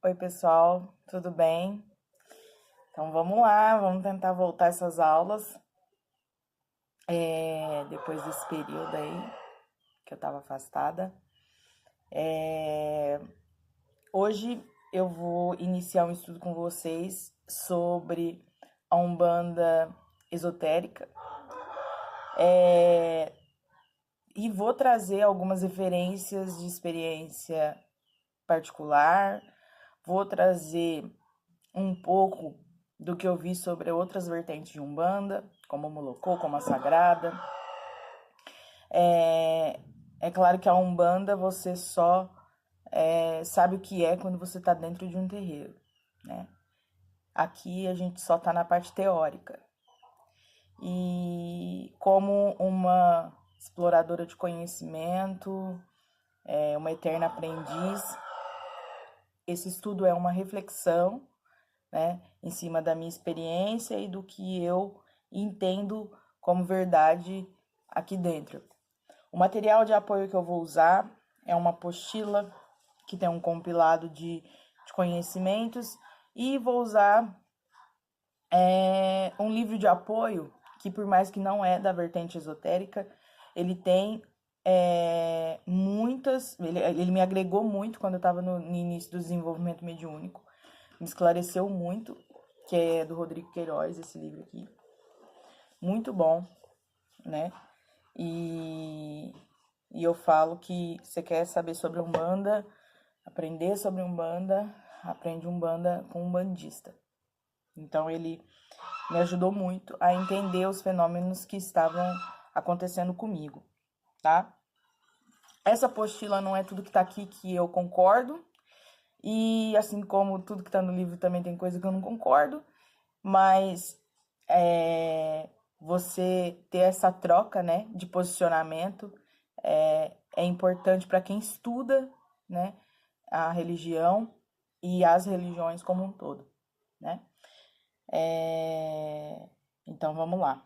Oi, pessoal, tudo bem? Então vamos lá, vamos tentar voltar essas aulas depois desse período aí que eu estava afastada. Hoje eu vou iniciar um estudo com vocês sobre a Umbanda esotérica e vou trazer algumas referências de experiência particular, vou trazer um pouco do que eu vi sobre outras vertentes de Umbanda, como o Molocô, como a Sagrada. É claro que a Umbanda você só sabe o que é quando você está dentro de um terreiro, né? Aqui a gente só está na parte teórica. E como uma exploradora de conhecimento, uma eterna aprendiz, esse estudo é uma reflexão, né, em cima da minha experiência e do que eu entendo como verdade aqui dentro. O material de apoio que eu vou usar é uma apostila que tem um compilado de conhecimentos e vou usar um livro de apoio que, por mais que não é da vertente esotérica, ele tem muitas... Ele me agregou muito quando eu estava no início do desenvolvimento mediúnico, me esclareceu muito, que é do Rodrigo Queiroz, esse livro aqui. Muito bom, né? E eu falo que você quer saber sobre Umbanda, aprender sobre Umbanda, aprende Umbanda com um umbandista. Então ele me ajudou muito a entender os fenômenos que estavam acontecendo comigo, tá? Essa apostila não é tudo que tá aqui que eu concordo, e assim como tudo que tá no livro também tem coisa que eu não concordo, mas você ter essa troca, né, de posicionamento é importante para quem estuda, né, a religião e as religiões como um todo, né? Então vamos lá.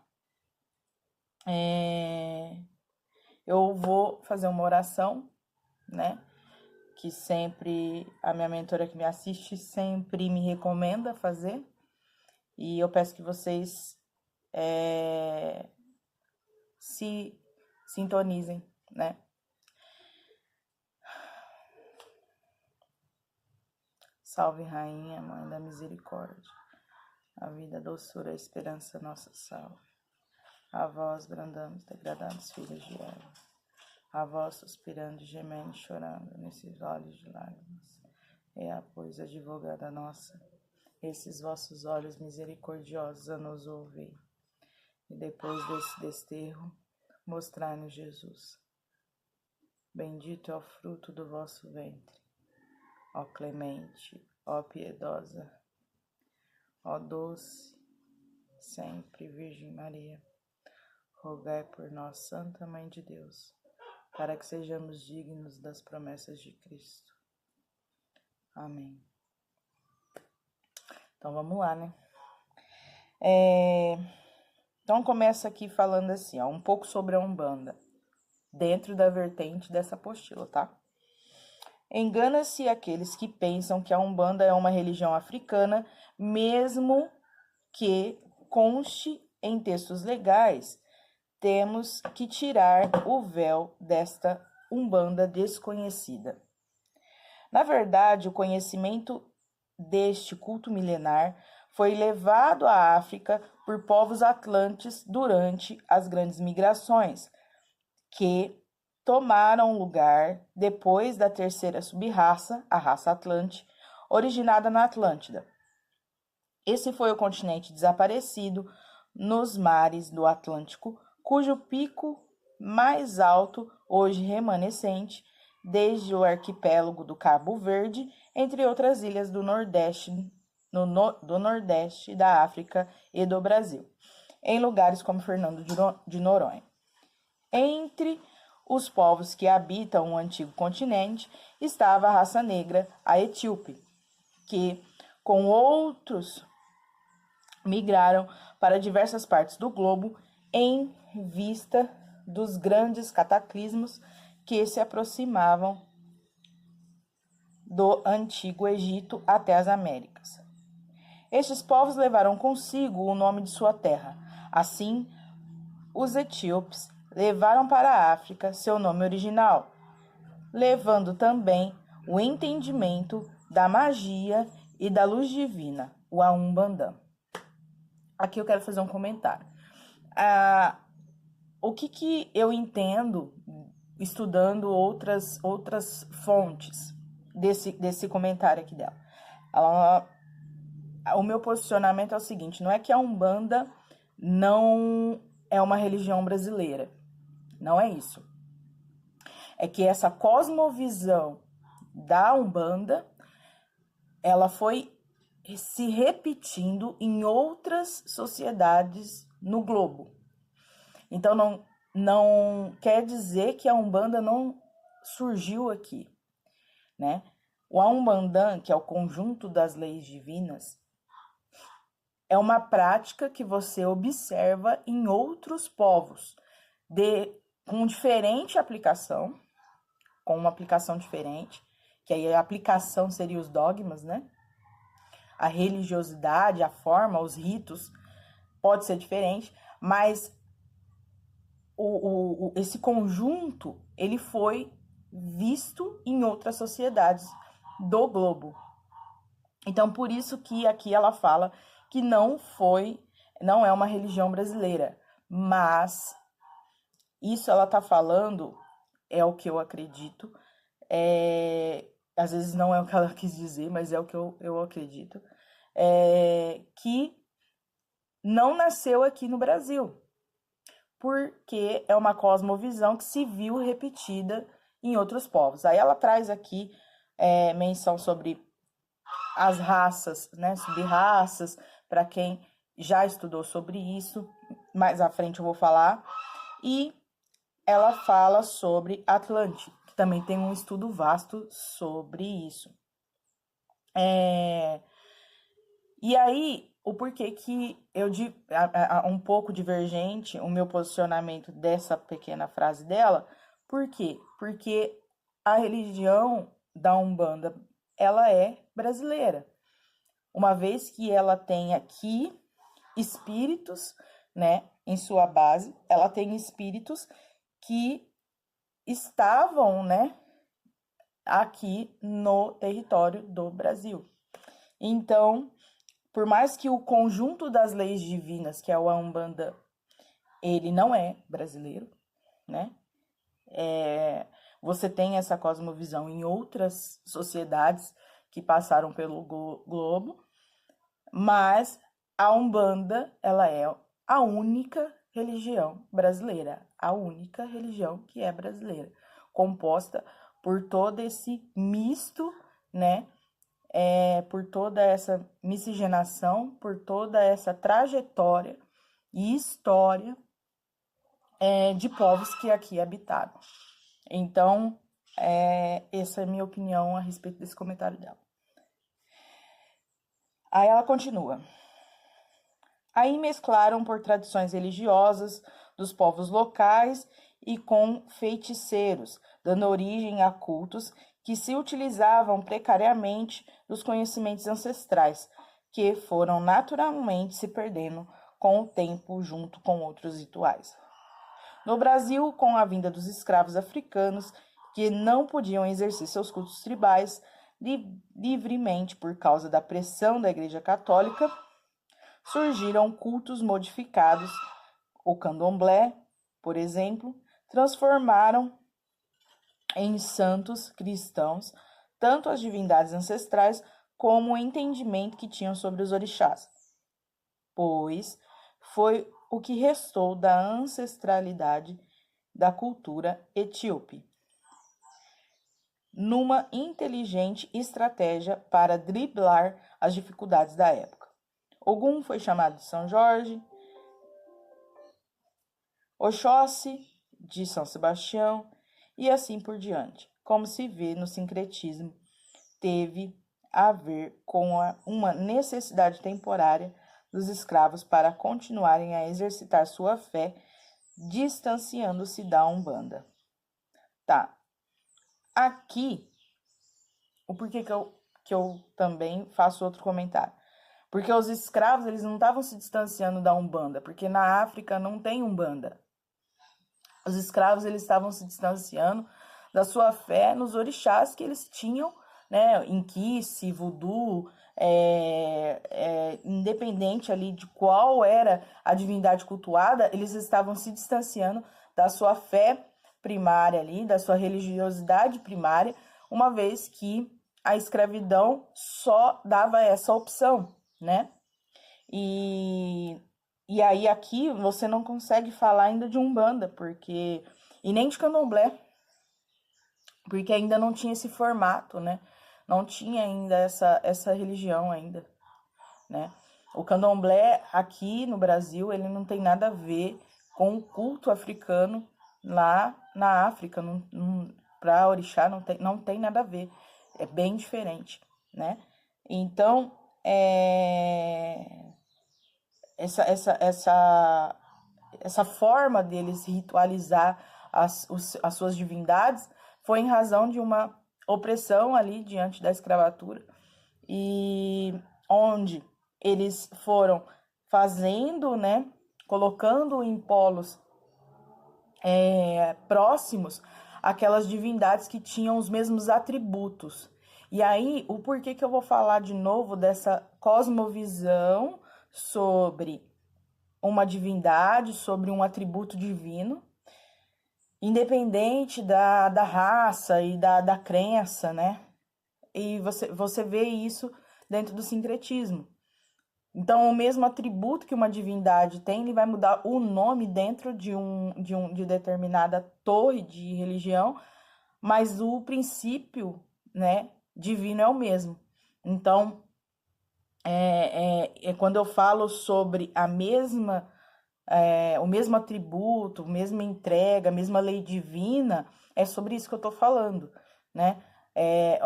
Eu vou fazer uma oração, né? Que sempre a minha mentora que me assiste sempre me recomenda fazer. E eu peço que vocês se sintonizem, né? Salve, Rainha, Mãe da Misericórdia, a vida, a doçura, a esperança, nossa salve. A vós brandamos, degradados filhos de Eva, a vós suspirando, gemendo e chorando, nesses olhos de lágrimas. Pois, advogada nossa, esses vossos olhos misericordiosos a nos ouvir. E depois desse desterro, mostrai-nos Jesus. Bendito é o fruto do vosso ventre, ó clemente, ó piedosa, ó doce, sempre Virgem Maria. Rogai por nós, Santa Mãe de Deus, para que sejamos dignos das promessas de Cristo. Amém. Então vamos lá, né? Então começa aqui falando assim, ó, um pouco sobre a Umbanda, dentro da vertente dessa apostila, tá? Engana-se aqueles que pensam que a Umbanda é uma religião africana, mesmo que conste em textos legais. Temos que tirar o véu desta Umbanda desconhecida. Na verdade, o conhecimento deste culto milenar foi levado à África por povos atlantes durante as grandes migrações, que tomaram lugar depois da terceira subraça, a raça Atlante, originada na Atlântida. Esse foi o continente desaparecido nos mares do Atlântico, cujo pico mais alto, hoje remanescente, desde o arquipélago do Cabo Verde, entre outras ilhas do Nordeste, do Nordeste da África e do Brasil, em lugares como Fernando de Noronha. Entre os povos que habitam o antigo continente estava a raça negra, a etíope, que, com outros, migraram para diversas partes do globo em vista dos grandes cataclismos que se aproximavam do Antigo Egito até as Américas. Estes povos levaram consigo o nome de sua terra. Assim, os etíopes levaram para a África seu nome original, levando também o entendimento da magia e da luz divina, o Aumbandã. Aqui eu quero fazer um comentário. O que eu entendo estudando outras fontes desse comentário aqui dela? O meu posicionamento é o seguinte: não é que a Umbanda não é uma religião brasileira. Não é isso. É que essa cosmovisão da Umbanda, ela foi se repetindo em outras sociedades no globo. Então, não quer dizer que a Umbanda não surgiu aqui, né? O Aumbandã, que é o conjunto das leis divinas, é uma prática que você observa em outros povos, com diferente aplicação, com uma aplicação diferente, que aí a aplicação seria os dogmas, né? A religiosidade, a forma, os ritos, pode ser diferente, mas esse conjunto, ele foi visto em outras sociedades do globo. Então, por isso que aqui ela fala que não é uma religião brasileira, mas isso ela está falando, é o que eu acredito, às vezes não é o que ela quis dizer, mas é o que eu acredito, que não nasceu aqui no Brasil, porque é uma cosmovisão que se viu repetida em outros povos. Aí ela traz aqui menção sobre as raças, né, sub-raças, para quem já estudou sobre isso, mais à frente eu vou falar. E ela fala sobre Atlântida, que também tem um estudo vasto sobre isso. E aí, o porquê que eu um pouco divergente o meu posicionamento dessa pequena frase dela. Por quê? Porque a religião da Umbanda, ela é brasileira. Uma vez que ela tem aqui espíritos, né, em sua base, ela tem espíritos que estavam, né, aqui no território do Brasil. Então, por mais que o conjunto das leis divinas, que é o Umbanda, ele não é brasileiro, né? Você tem essa cosmovisão em outras sociedades que passaram pelo globo, mas a Umbanda, ela é a única religião brasileira, a única religião que é brasileira, composta por todo esse misto, né? Por toda essa miscigenação, por toda essa trajetória e história de povos que aqui habitaram. Então, essa é a minha opinião a respeito desse comentário dela. Aí ela continua. Aí mesclaram por tradições religiosas dos povos locais e com feiticeiros, dando origem a cultos que se utilizavam precariamente dos conhecimentos ancestrais, que foram naturalmente se perdendo com o tempo junto com outros rituais. No Brasil, com a vinda dos escravos africanos, que não podiam exercer seus cultos tribais livremente por causa da pressão da Igreja Católica, surgiram cultos modificados. O candomblé, por exemplo, transformaram em santos cristãos tanto as divindades ancestrais como o entendimento que tinham sobre os orixás, pois foi o que restou da ancestralidade da cultura etíope, numa inteligente estratégia para driblar as dificuldades da época. Ogum foi chamado de São Jorge, Oxóssi de São Sebastião e assim por diante. Como se vê no sincretismo, teve a ver com uma necessidade temporária dos escravos para continuarem a exercitar sua fé, distanciando-se da Umbanda. Tá. Aqui, o porquê que eu também faço outro comentário. Porque os escravos, eles não estavam se distanciando da Umbanda, porque na África não tem Umbanda. Os escravos, eles estavam se distanciando da sua fé nos orixás que eles tinham, né, Inquice, Voodoo, independente ali de qual era a divindade cultuada, eles estavam se distanciando da sua fé primária ali, da sua religiosidade primária, uma vez que a escravidão só dava essa opção, né? E aí aqui você não consegue falar ainda de Umbanda, porque e nem de Candomblé, porque ainda não tinha esse formato, né? Não tinha ainda essa religião ainda, né? O Candomblé aqui no Brasil, ele não tem nada a ver com o culto africano lá na África, para orixá não tem nada a ver, é bem diferente, né? Então, essa forma deles ritualizar as suas divindades foi em razão de uma opressão ali diante da escravatura, e onde eles foram fazendo, né, colocando em polos próximos aquelas divindades que tinham os mesmos atributos. E aí, o porquê que eu vou falar de novo dessa cosmovisão sobre uma divindade, sobre um atributo divino, independente da raça e da crença, né? E você vê isso dentro do sincretismo. Então, o mesmo atributo que uma divindade tem, ele vai mudar o nome dentro de determinada torre de religião, mas o princípio, né, divino é o mesmo. Então, quando eu falo sobre o mesmo atributo, a mesma entrega, a mesma lei divina, é sobre isso que eu estou falando, né? É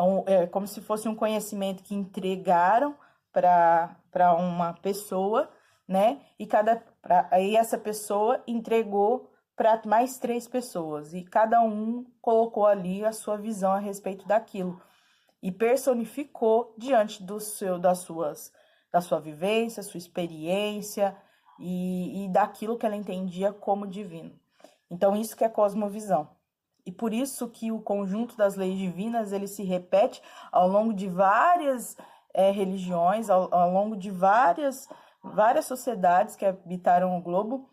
como se fosse um conhecimento que entregaram para uma pessoa, né? E essa pessoa entregou para mais 3 pessoas, e cada um colocou ali a sua visão a respeito daquilo e personificou diante da sua vivência, sua experiência e daquilo que ela entendia como divino. Então, isso que é cosmovisão. E por isso que o conjunto das leis divinas, ele se repete ao longo de várias religiões, ao longo de várias sociedades que habitaram o globo,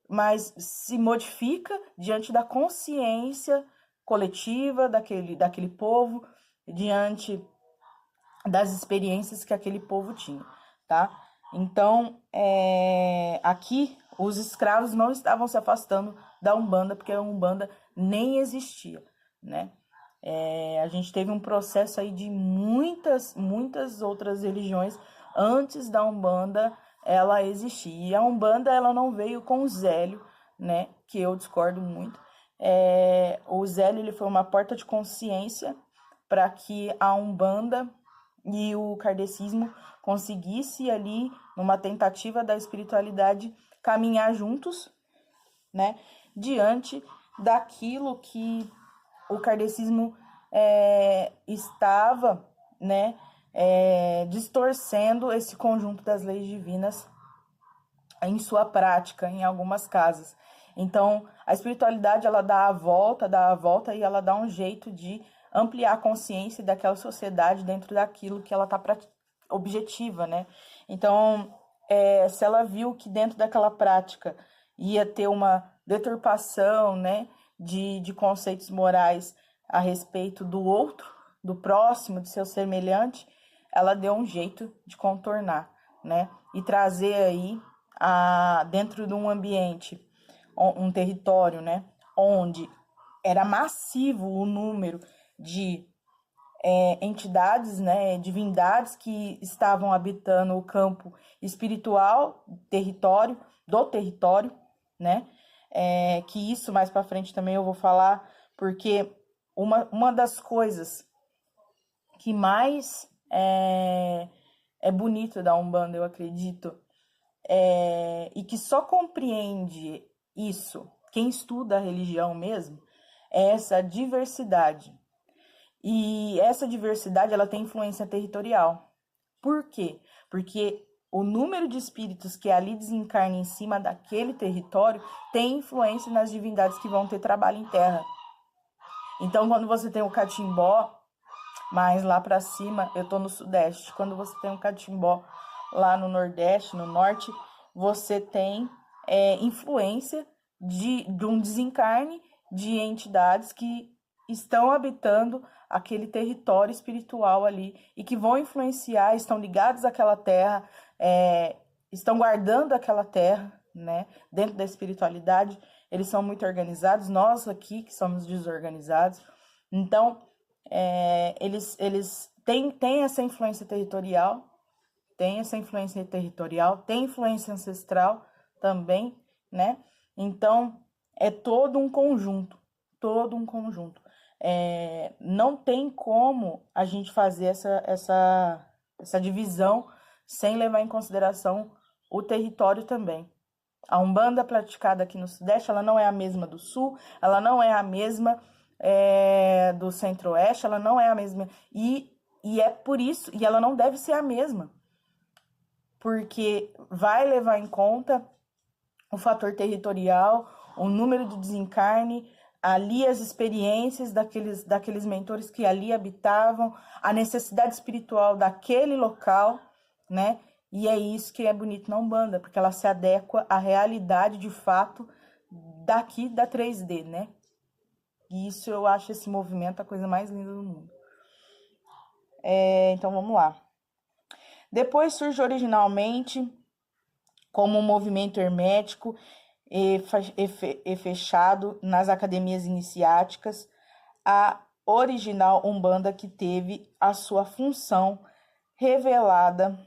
mas se modifica diante da consciência coletiva daquele povo, diante das experiências que aquele povo tinha, tá? Então, aqui, os escravos não estavam se afastando da Umbanda, porque a Umbanda nem existia, né? A gente teve um processo aí de muitas outras religiões antes da Umbanda ela existir. E a Umbanda, ela não veio com o Zélio, né? Que eu discordo muito. O Zélio, ele foi uma porta de consciência para que a Umbanda e o kardecismo conseguisse ali, numa tentativa da espiritualidade, caminhar juntos, né, diante daquilo que o kardecismo estava, né, distorcendo esse conjunto das leis divinas em sua prática, em algumas casas. Então, a espiritualidade, ela dá a volta e ela dá um jeito de ampliar a consciência daquela sociedade dentro daquilo que ela está objetiva, né? Então, se ela viu que dentro daquela prática ia ter uma deturpação, né, de conceitos morais a respeito do outro, do próximo, de seu semelhante, ela deu um jeito de contornar, né? E trazer aí, dentro de um ambiente, um território, né, onde era massivo o número de entidades, né, divindades que estavam habitando o campo espiritual do território, né, que isso mais para frente também eu vou falar, porque uma das coisas que mais é bonito da Umbanda, eu acredito, e que só compreende isso quem estuda a religião mesmo, é essa diversidade. E essa diversidade, ela tem influência territorial. Por quê? Porque o número de espíritos que ali desencarnam em cima daquele território tem influência nas divindades que vão ter trabalho em terra. Então, quando você tem o catimbó, mais lá para cima, eu tô no sudeste. Quando você tem um catimbó lá no nordeste, no norte, você tem influência de um desencarne de entidades que estão habitando aquele território espiritual ali e que vão influenciar, estão ligados àquela terra, estão guardando aquela terra, né? Dentro da espiritualidade, eles são muito organizados, nós aqui que somos desorganizados. Então, eles têm essa influência territorial, tem influência ancestral também, né? Então, é todo um conjunto. Não tem como a gente fazer essa divisão sem levar em consideração o território também. A Umbanda praticada aqui no Sudeste, ela não é a mesma do Sul, ela não é a mesma do Centro-Oeste, ela não é a mesma. E é por isso, e ela não deve ser a mesma, porque vai levar em conta o fator territorial, o número de desencarne, ali as experiências daqueles mentores que ali habitavam, a necessidade espiritual daquele local, né? E é isso que é bonito na Umbanda, porque ela se adequa à realidade de fato daqui da 3D, né? E isso eu acho esse movimento a coisa mais linda do mundo. Então vamos lá. Depois surge originalmente como um movimento hermético e fechado nas academias iniciáticas, a original Umbanda que teve a sua função revelada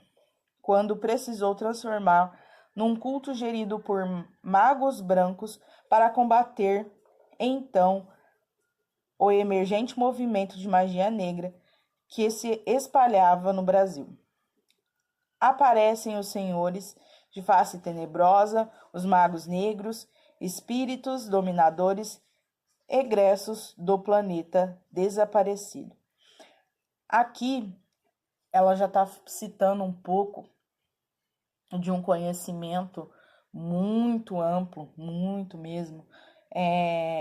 quando precisou transformar num culto gerido por magos brancos para combater, então, o emergente movimento de magia negra que se espalhava no Brasil. Aparecem os senhores de face tenebrosa, os magos negros, espíritos dominadores egressos do planeta desaparecido. Aqui, ela já está citando um pouco de um conhecimento muito amplo, muito mesmo,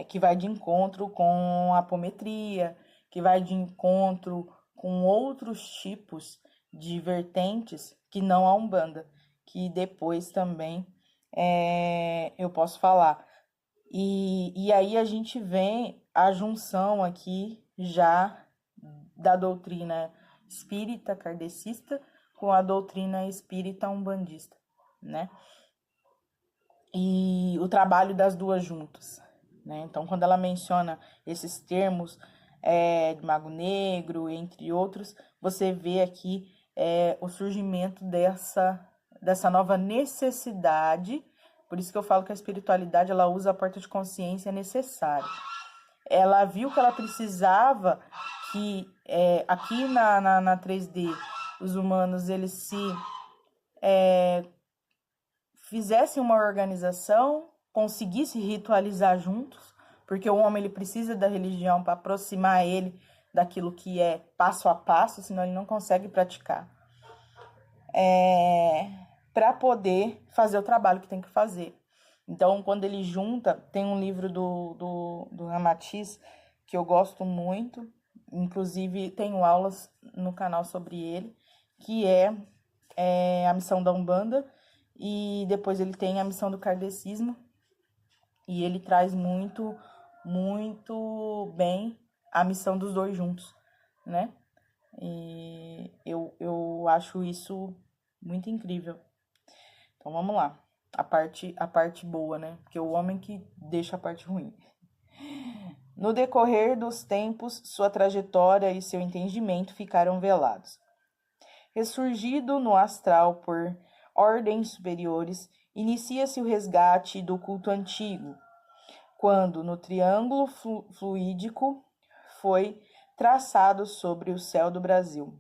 que vai de encontro com a apometria, que vai de encontro com outros tipos de vertentes que não a Umbanda, que depois também eu posso falar. E aí a gente vê a junção aqui já da doutrina espírita kardecista com a doutrina espírita umbandista, né? E o trabalho das duas juntas, né? Então, quando ela menciona esses termos de mago negro, entre outros, você vê aqui o surgimento dessa nova necessidade. Por isso que eu falo que a espiritualidade, ela usa a porta de consciência necessária. Ela viu que ela precisava que aqui na 3D, os humanos, eles se fizessem uma organização, conseguissem ritualizar juntos, porque o homem ele precisa da religião para aproximar ele daquilo que é passo a passo, senão ele não consegue praticar. Para poder fazer o trabalho que tem que fazer. Então, quando ele junta, tem um livro do Ramatiz que eu gosto muito, inclusive tenho aulas no canal sobre ele, que é a missão da Umbanda, e depois ele tem a missão do kardecismo, e ele traz muito, muito bem a missão dos dois juntos, né? E eu acho isso muito incrível. Então vamos lá, a parte boa, né? Porque o homem que deixa a parte ruim. No decorrer dos tempos, sua trajetória e seu entendimento ficaram velados. Ressurgido no astral por ordens superiores, inicia-se o resgate do culto antigo, quando no triângulo fluídico foi traçado sobre o céu do Brasil.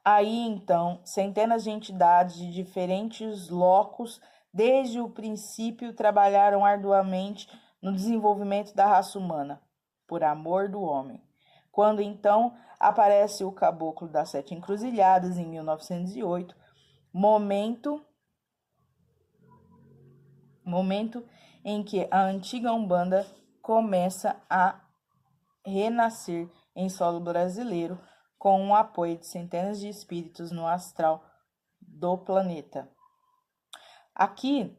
Aí, então, centenas de entidades de diferentes locos, desde o princípio, trabalharam arduamente no desenvolvimento da raça humana, por amor do homem. Quando então aparece o Caboclo das Sete Encruzilhadas em 1908, momento em que a antiga Umbanda começa a renascer em solo brasileiro com o apoio de centenas de espíritos no astral do planeta. Aqui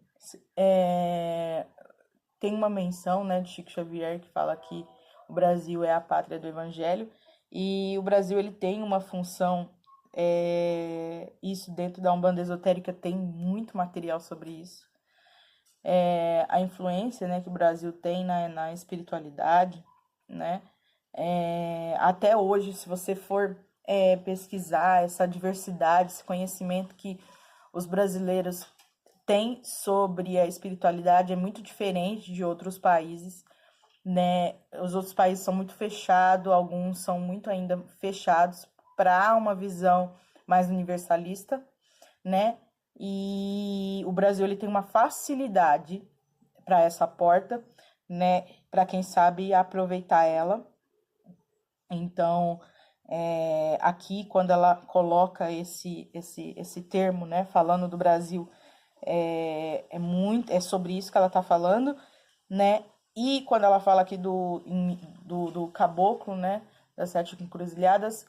tem uma menção, né, de Chico Xavier, que fala que o Brasil é a pátria do Evangelho, e o Brasil ele tem uma função, isso dentro da Umbanda Esotérica tem muito material sobre isso. A influência, né, que o Brasil tem na espiritualidade, né, até hoje, se você for pesquisar essa diversidade, esse conhecimento que os brasileiros têm sobre a espiritualidade é muito diferente de outros países, né? Os outros países são muito fechados, alguns são muito ainda fechados para uma visão mais universalista, né? E o Brasil ele tem uma facilidade para essa porta, né? Para quem sabe aproveitar ela. Então, aqui, quando ela coloca esse termo, né, falando do Brasil, é sobre isso que ela está falando, né? E quando ela fala aqui do caboclo, né, das Sete Encruzilhadas,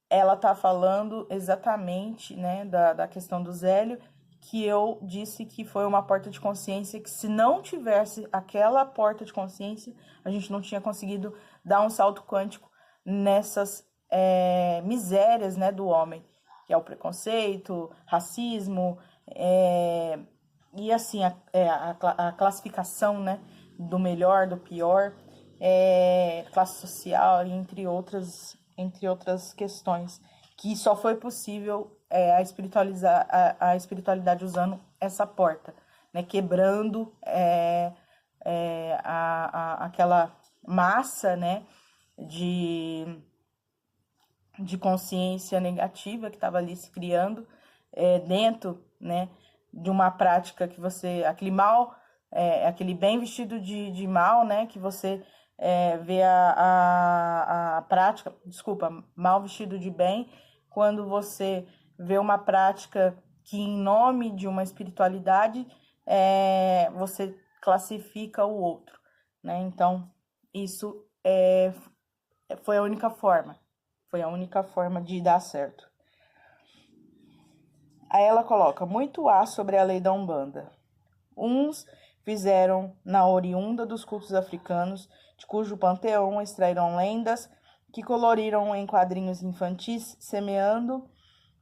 ela está falando exatamente, né, da questão do Zélio, que eu disse que foi uma porta de consciência, que se não tivesse aquela porta de consciência, a gente não tinha conseguido dar um salto quântico nessas misérias, né, do homem, que é o preconceito, racismo, e assim, a classificação, né, do melhor, do pior, classe social, entre outras questões, que só foi possível a espiritualidade usando essa porta, né, quebrando aquela massa, né, de consciência negativa que estava ali se criando dentro, né, de uma prática que aquele mal, aquele bem vestido de mal, né, que você vê a prática, mal vestido de bem, quando você vê uma prática que em nome de uma espiritualidade você classifica o outro, né? Então, isso foi a única forma de dar certo. Aí ela coloca: muito há sobre a lei da Umbanda. Uns fizeram na oriunda dos cultos africanos, de cujo panteão extraíram lendas que coloriram em quadrinhos infantis, semeando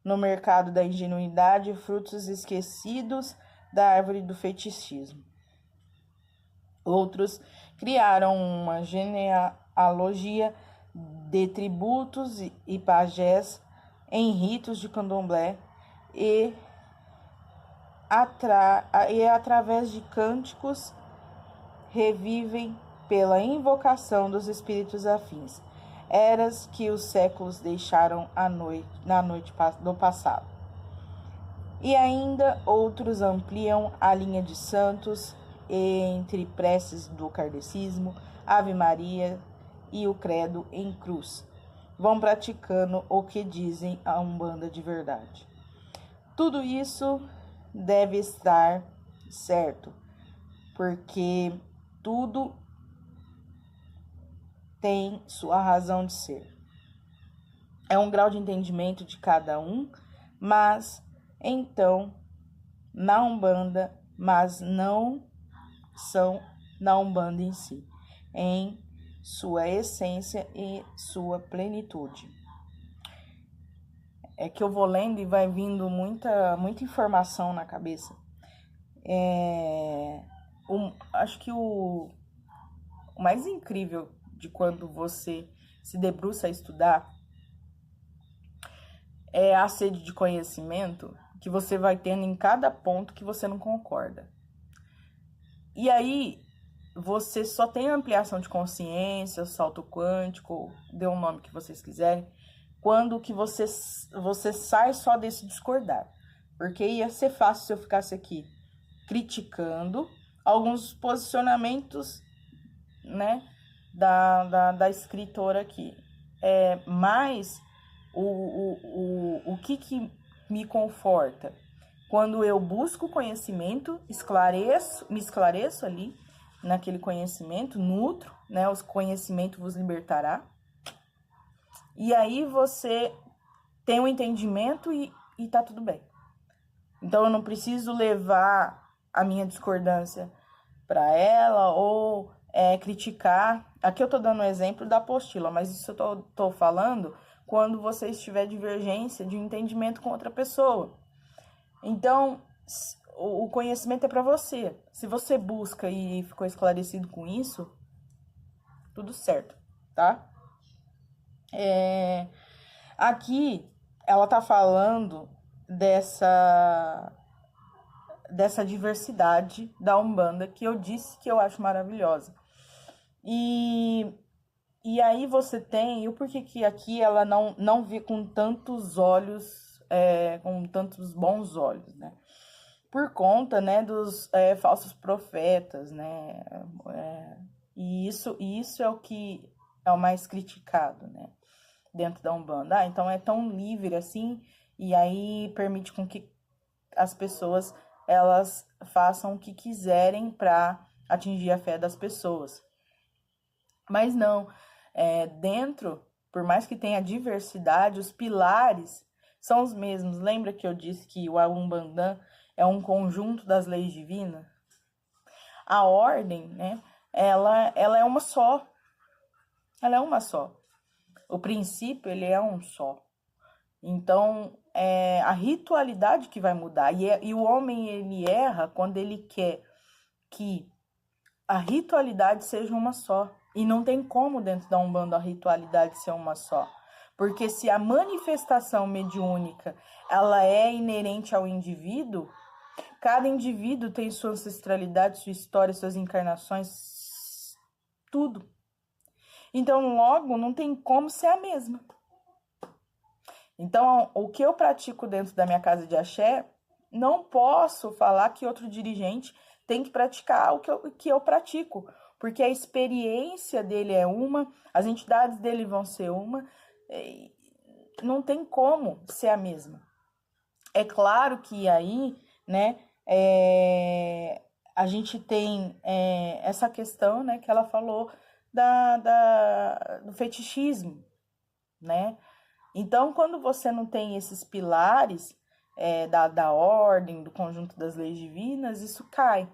no mercado da ingenuidade frutos esquecidos da árvore do fetichismo. Outros criaram uma genealogia de tributos e pajés em ritos de candomblé e através de cânticos revivem pela invocação dos espíritos afins, eras que os séculos deixaram na noite do passado. E ainda outros ampliam a linha de santos entre preces do kardecismo, Ave Maria e o credo em cruz. Vão praticando o que dizem a Umbanda de verdade. Tudo isso deve estar certo, porque tudo tem sua razão de ser. É um grau de entendimento de cada um, mas então na Umbanda, mas não são na Umbanda em si, em sua essência e sua plenitude. É que eu vou lendo e vai vindo muita informação na cabeça. Acho que o mais incrível de quando você se debruça a estudar é a sede de conhecimento que você vai tendo em cada ponto que você não concorda. E aí, você só tem ampliação de consciência, salto quântico, dê um nome que vocês quiserem, quando que você sai só desse discordar. Porque ia ser fácil se eu ficasse aqui criticando alguns posicionamentos, né, da escritora aqui. Mas o que me conforta? Quando eu busco conhecimento, me esclareço ali naquele conhecimento, nutro, né? O conhecimento vos libertará. E aí você tem um entendimento e tá tudo bem. Então eu não preciso levar a minha discordância para ela ou criticar. Aqui eu tô dando um exemplo da apostila, mas isso eu tô falando quando você estiver divergência de entendimento com outra pessoa. Então, o conhecimento é para você. Se você busca e ficou esclarecido com isso, tudo certo, tá? Aqui, ela tá falando dessa diversidade da Umbanda, que eu disse que eu acho maravilhosa. E aí você tem, e o porquê que aqui ela não vê com tantos olhos, com tantos bons olhos, né? Por conta, né, dos falsos profetas, né? E isso é o que é o mais criticado, né? Dentro da Umbanda. Então é tão livre assim, e aí permite com que as pessoas elas façam o que quiserem para atingir a fé das pessoas. Mas não, dentro, por mais que tenha diversidade, os pilares são os mesmos. Lembra que eu disse que o Umbanda é um conjunto das leis divinas? A ordem, né, ela é uma só. Ela é uma só. O princípio, ele é um só. Então, é a ritualidade que vai mudar. E o homem, ele erra quando ele quer que a ritualidade seja uma só. E não tem como dentro da Umbanda a ritualidade ser uma só. Porque se a manifestação mediúnica ela é inerente ao indivíduo, cada indivíduo tem sua ancestralidade, sua história, suas encarnações, tudo. Então, logo, não tem como ser a mesma. Então, o que eu pratico dentro da minha casa de axé, não posso falar que outro dirigente tem que praticar o que eu pratico, porque a experiência dele é uma, as entidades dele vão ser uma, não tem como ser a mesma. É claro que aí, né, a gente tem essa questão, né, que ela falou do fetichismo, né? Então, quando você não tem esses pilares da ordem, do conjunto das leis divinas, isso cai.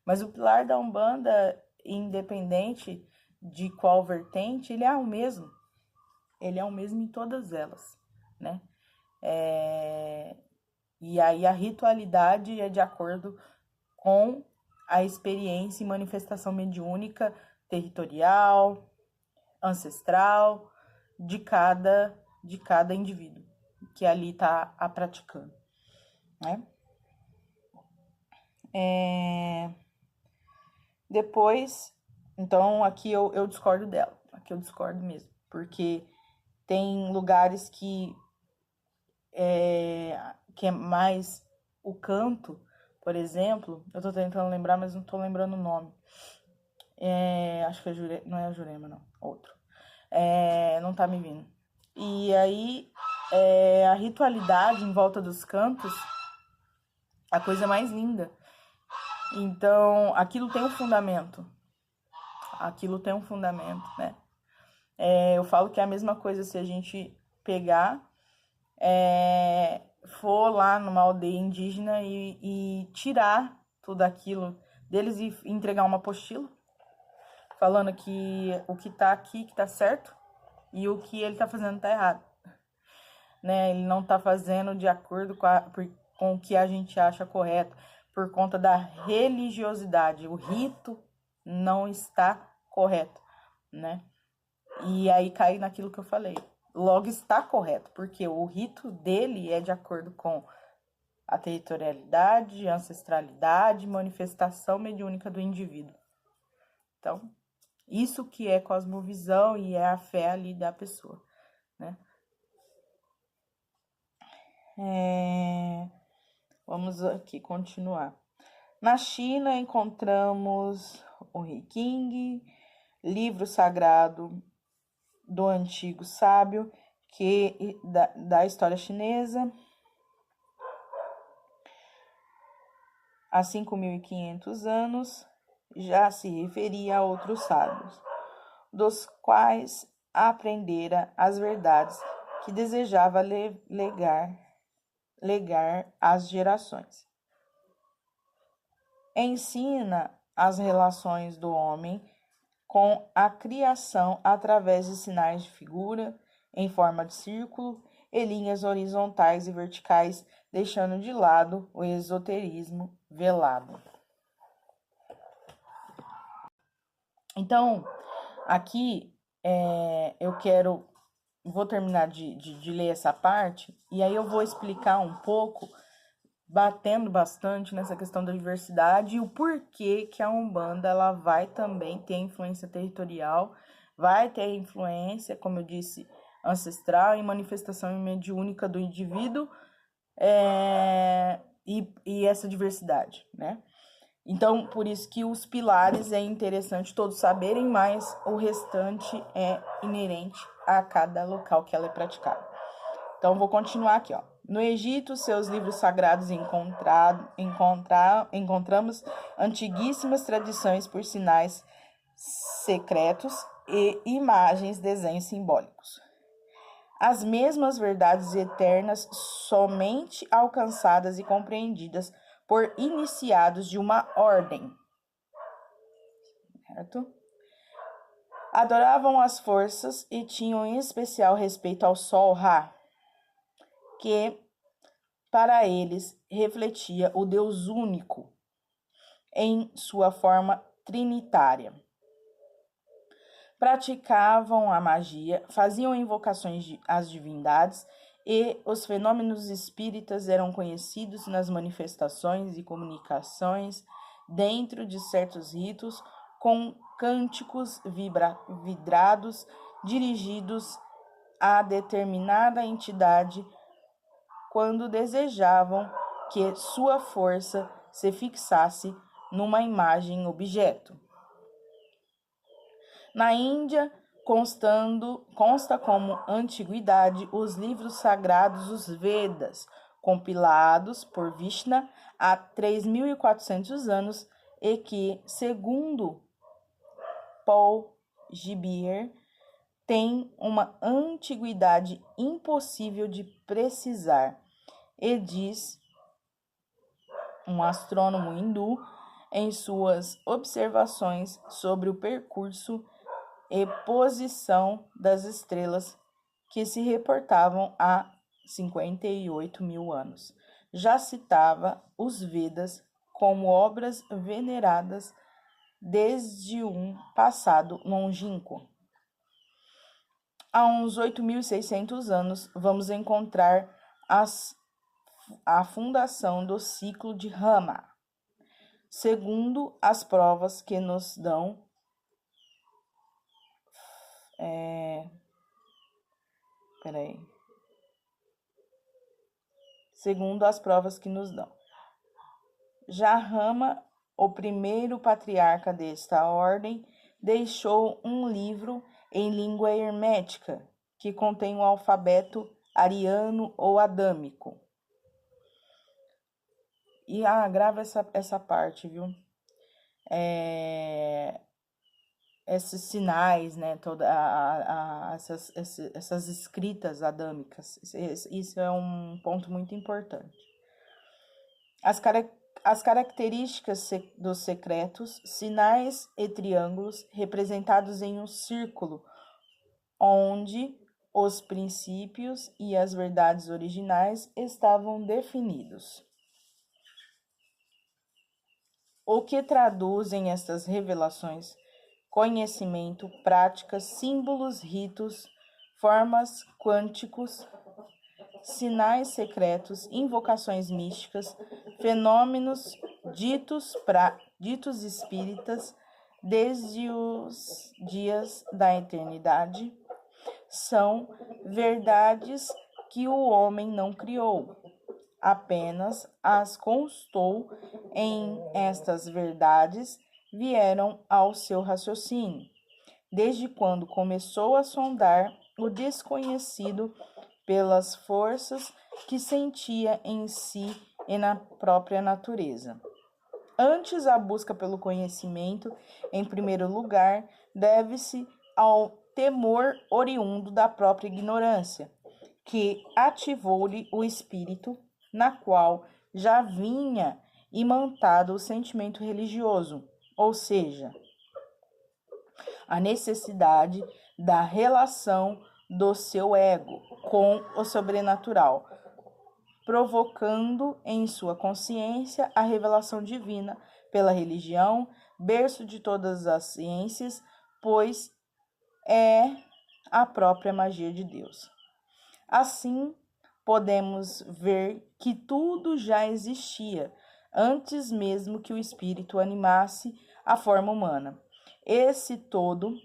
Mas o pilar da Umbanda, independente de qual vertente, ele é o mesmo. Ele é o mesmo em todas elas, né? E aí a ritualidade é de acordo com a experiência e manifestação mediúnica territorial, ancestral, de cada indivíduo que ali está a praticando, né? Depois, então, aqui eu discordo dela. Aqui eu discordo mesmo. Porque tem lugares que é mais o canto, por exemplo. Eu tô tentando lembrar, mas não tô lembrando o nome. Acho que não é a Jurema, não. Outro. Não tá me vindo. E aí, a ritualidade em volta dos cantos, a coisa mais linda. Então, aquilo tem um fundamento. Né? Eu falo que é a mesma coisa se a gente pegar, for lá numa aldeia indígena e tirar tudo aquilo deles e entregar uma apostila, falando que o que tá aqui que tá certo e o que ele tá fazendo tá errado. Né? Ele não tá fazendo de acordo com o que a gente acha correto, por conta da religiosidade. O rito não está correto, né? E aí cai naquilo que eu falei. Logo está correto, porque o rito dele é de acordo com a territorialidade, a ancestralidade, manifestação mediúnica do indivíduo. Então, isso que é cosmovisão e é a fé ali da pessoa, né? Vamos aqui continuar. Na China encontramos o Rei King, livro sagrado do antigo sábio da história chinesa, há 5.500 anos, já se referia a outros sábios, dos quais aprendera as verdades que desejava legar às gerações. Ensina as relações do homem com a criação através de sinais de figura em forma de círculo e linhas horizontais e verticais, deixando de lado o esoterismo velado. Então, aqui vou terminar de ler essa parte, e aí eu vou explicar um pouco, batendo bastante nessa questão da diversidade e o porquê que a Umbanda ela vai também ter influência territorial, vai ter influência, como eu disse, ancestral e manifestação mediúnica do indivíduo, e essa diversidade, né? Então, por isso que os pilares é interessante todos saberem, mas o restante é inerente a cada local que ela é praticada. Então, vou continuar aqui, ó. No Egito, seus livros sagrados encontramos antiguíssimas tradições por sinais secretos e imagens, desenhos simbólicos. As mesmas verdades eternas somente alcançadas e compreendidas por iniciados de uma ordem, certo? Adoravam as forças e tinham em especial respeito ao Sol Ra, que para eles refletia o Deus único em sua forma trinitária. Praticavam a magia, faziam invocações às divindades e os fenômenos espíritas eram conhecidos nas manifestações e comunicações dentro de certos ritos com cânticos vidrados dirigidos a determinada entidade quando desejavam que sua força se fixasse numa imagem objeto. Na Índia, consta como antiguidade os livros sagrados, os Vedas, compilados por Vishnu há 3.400 anos e que, segundo Paul Gibier, tem uma antiguidade impossível de precisar, e diz um astrônomo hindu em suas observações sobre o percurso e posição das estrelas que se reportavam há 58.000 anos. Já citava os Vedas como obras veneradas desde um passado longínquo. Há uns 8.600 anos, vamos encontrar a fundação do ciclo de Rama, segundo as provas que nos dão. Segundo as provas que nos dão. Já Rama, o primeiro patriarca desta ordem, deixou um livro em língua hermética que contém o alfabeto ariano ou adâmico. E grava essa parte, viu? Esses sinais, né? Essas escritas adâmicas. Isso é um ponto muito importante. As características dos secretos, sinais e triângulos representados em um círculo, onde os princípios e as verdades originais estavam definidos. O que traduzem estas revelações? Conhecimento, práticas, símbolos, ritos, formas quânticos, sinais secretos, invocações místicas, fenômenos ditos espíritas desde os dias da eternidade, são verdades que o homem não criou, apenas as constou em estas verdades vieram ao seu raciocínio. desde quando começou a sondar o desconhecido pelas forças que sentia em si e na própria natureza. Antes, a busca pelo conhecimento, em primeiro lugar, deve-se ao temor oriundo da própria ignorância, que ativou-lhe o espírito, na qual já vinha imantado o sentimento religioso, ou seja, a necessidade da relação do seu ego com o sobrenatural, provocando em sua consciência a revelação divina pela religião, berço de todas as ciências, pois é a própria magia de Deus. Assim, podemos ver que tudo já existia, antes mesmo que o espírito animasse a forma humana. Esse todo